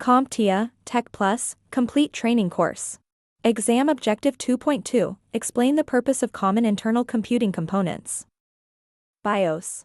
CompTIA Tech Plus Complete Training Course. Exam Objective 2.2. Explain the purpose of common internal computing components. BIOS.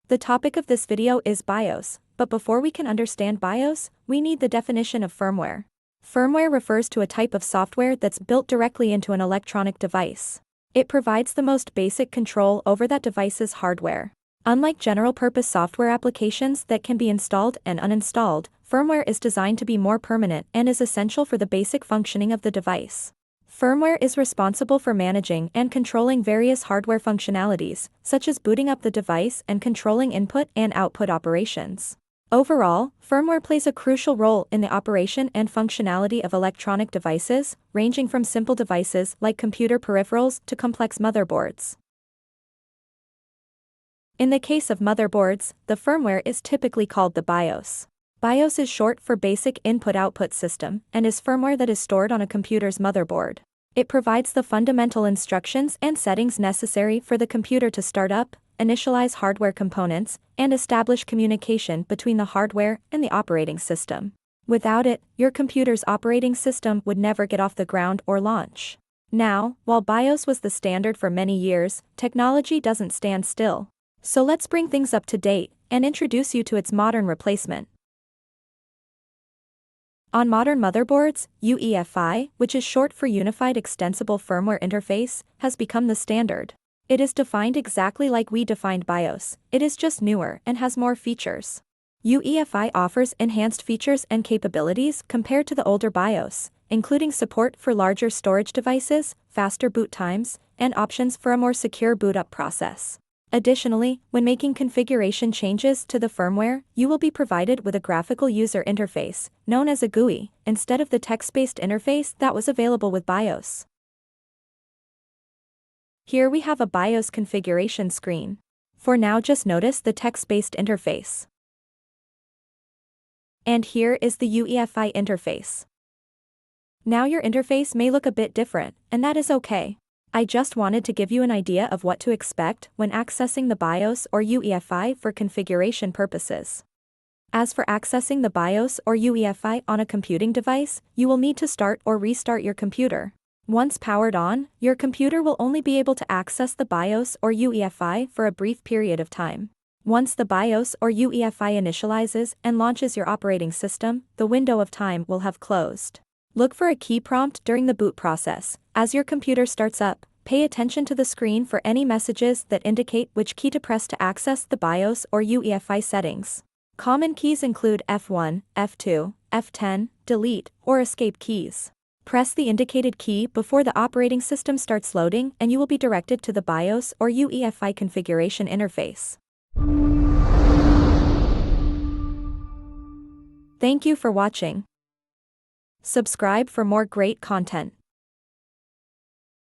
The topic of this video is BIOS, but before we can understand BIOS, we need the definition of firmware. Firmware refers to a type of software that's built directly into an electronic device. It provides the most basic control over that device's hardware. Unlike general-purpose software applications that can be installed and uninstalled, firmware is designed to be more permanent and is essential for the basic functioning of the device. Firmware is responsible for managing and controlling various hardware functionalities, such as booting up the device and controlling input and output operations. Overall, firmware plays a crucial role in the operation and functionality of electronic devices, ranging from simple devices like computer peripherals to complex motherboards. In the case of motherboards, the firmware is typically called the BIOS. BIOS is short for Basic Input-Output System and is firmware that is stored on a computer's motherboard. It provides the fundamental instructions and settings necessary for the computer to start up, initialize hardware components, and establish communication between the hardware and the operating system. Without it, your computer's operating system would never get off the ground or launch. Now, while BIOS was the standard for many years, technology doesn't stand still. So let's bring things up to date and introduce you to its modern replacement. On modern motherboards, UEFI, which is short for Unified Extensible Firmware Interface, has become the standard. It is defined exactly like we defined BIOS, it is just newer and has more features. UEFI offers enhanced features and capabilities compared to the older BIOS, including support for larger storage devices, faster boot times, and options for a more secure boot-up process. Additionally, when making configuration changes to the firmware, you will be provided with a graphical user interface, known as a GUI, instead of the text-based interface that was available with BIOS. Here we have a BIOS configuration screen. For now, just notice the text-based interface. And here is the UEFI interface. Now your interface may look a bit different, and that is okay. I just wanted to give you an idea of what to expect when accessing the BIOS or UEFI for configuration purposes. As for accessing the BIOS or UEFI on a computing device, you will need to start or restart your computer. Once powered on, your computer will only be able to access the BIOS or UEFI for a brief period of time. Once the BIOS or UEFI initializes and launches your operating system, the window of time will have closed. Look for a key prompt during the boot process. As your computer starts up, pay attention to the screen for any messages that indicate which key to press to access the BIOS or UEFI settings. Common keys include F1, F2, F10, delete, or escape keys. Press the indicated key before the operating system starts loading and you will be directed to the BIOS or UEFI configuration interface. Thank you for watching. Subscribe for more great content.